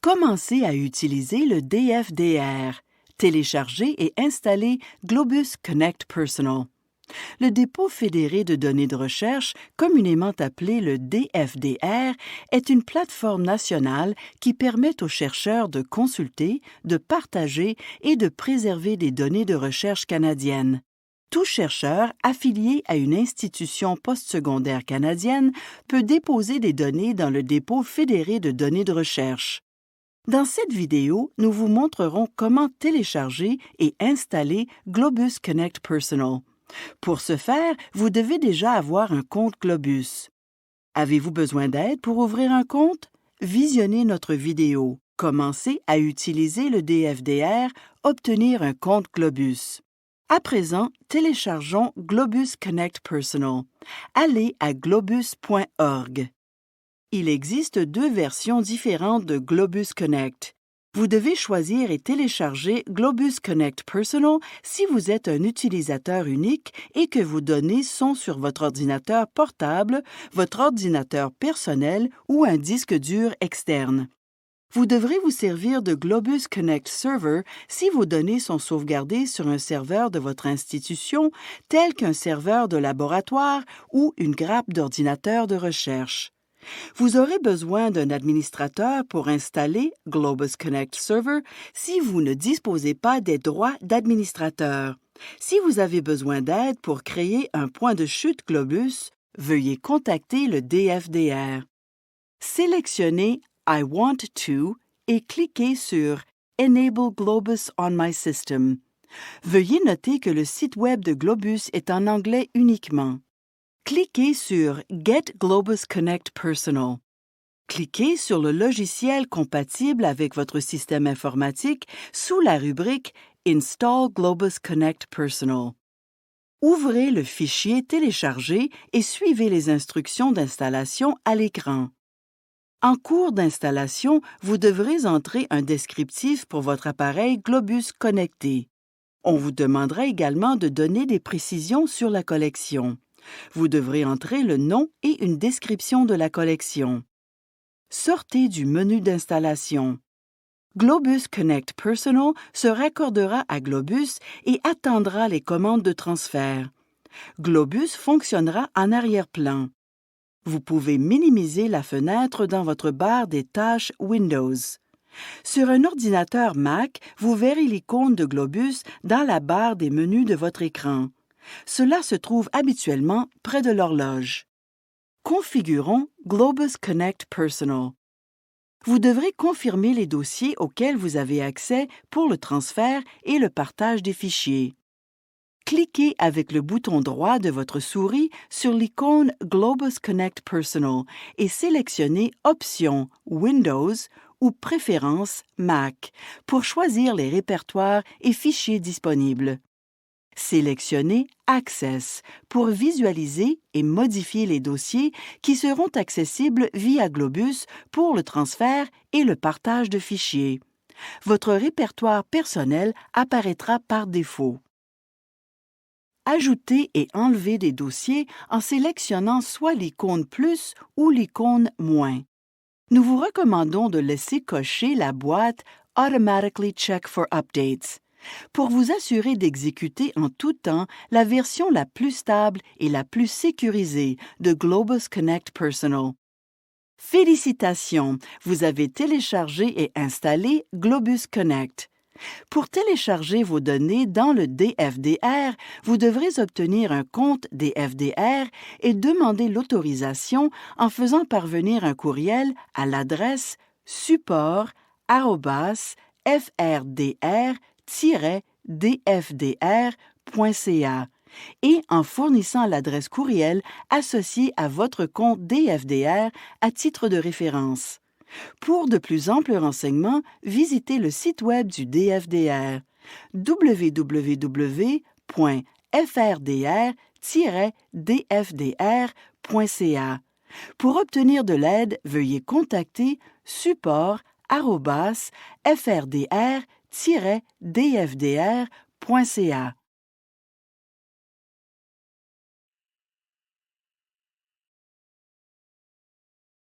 Commencez à utiliser le DFDR. Téléchargez et installez Globus Connect Personal. Le dépôt fédéré de données de recherche, communément appelé le DFDR, est une plateforme nationale qui permet aux chercheurs de consulter, de partager et de préserver des données de recherche canadiennes. Tout chercheur affilié à une institution postsecondaire canadienne peut déposer des données dans le dépôt fédéré de données de recherche. Dans cette vidéo, nous vous montrerons comment télécharger et installer Globus Connect Personal. Pour ce faire, vous devez déjà avoir un compte Globus. Avez-vous besoin d'aide pour ouvrir un compte? Visionnez notre vidéo. Commencez à utiliser le DFDR, obtenir un compte Globus. À présent, téléchargeons Globus Connect Personal. Allez à globus.org. Il existe deux versions différentes de Globus Connect. Vous devez choisir et télécharger Globus Connect Personal si vous êtes un utilisateur unique et que vos données sont sur votre ordinateur portable, votre ordinateur personnel ou un disque dur externe. Vous devrez vous servir de Globus Connect Server si vos données sont sauvegardées sur un serveur de votre institution, tel qu'un serveur de laboratoire ou une grappe d'ordinateurs de recherche. Vous aurez besoin d'un administrateur pour installer Globus Connect Server si vous ne disposez pas des droits d'administrateur. Si vous avez besoin d'aide pour créer un point de chute Globus, veuillez contacter le DFDR. Sélectionnez I want to et cliquez sur Enable Globus on my system. Veuillez noter que le site web de Globus est en anglais uniquement. Cliquez sur Get Globus Connect Personal. Cliquez sur le logiciel compatible avec votre système informatique sous la rubrique Install Globus Connect Personal. Ouvrez le fichier téléchargé et suivez les instructions d'installation à l'écran. En cours d'installation, vous devrez entrer un descriptif pour votre appareil Globus connecté. On vous demandera également de donner des précisions sur la collection. Vous devrez entrer le nom et une description de la collection. Sortez du menu d'installation. Globus Connect Personal se raccordera à Globus et attendra les commandes de transfert. Globus fonctionnera en arrière-plan. Vous pouvez minimiser la fenêtre dans votre barre des tâches Windows. Sur un ordinateur Mac, vous verrez l'icône de Globus dans la barre des menus de votre écran. Cela se trouve habituellement près de l'horloge. Configurons Globus Connect Personal. Vous devrez confirmer les dossiers auxquels vous avez accès pour le transfert et le partage des fichiers. Cliquez avec le bouton droit de votre souris sur l'icône Globus Connect Personal et sélectionnez Options Windows ou Préférences Mac pour choisir les répertoires et fichiers disponibles. Sélectionnez Access pour visualiser et modifier les dossiers qui seront accessibles via Globus pour le transfert et le partage de fichiers. Votre répertoire personnel apparaîtra par défaut. Ajoutez et enlevez des dossiers en sélectionnant soit l'icône plus ou l'icône moins. Nous vous recommandons de laisser cocher la boîte Automatically Check for Updates pour vous assurer d'exécuter en tout temps la version la plus stable et la plus sécurisée de Globus Connect Personal. Félicitations! Vous avez téléchargé et installé Globus Connect. Pour télécharger vos données dans le DFDR, vous devrez obtenir un compte DFDR et demander l'autorisation en faisant parvenir un courriel à l'adresse support@frdr-dfdr.ca et en fournissant l'adresse courriel associée à votre compte DFDR à titre de référence. Pour de plus amples renseignements, visitez le site web du DFDR www.frdr-dfdr.ca. Pour obtenir de l'aide, veuillez contacter support@frdr-dfdr.ca.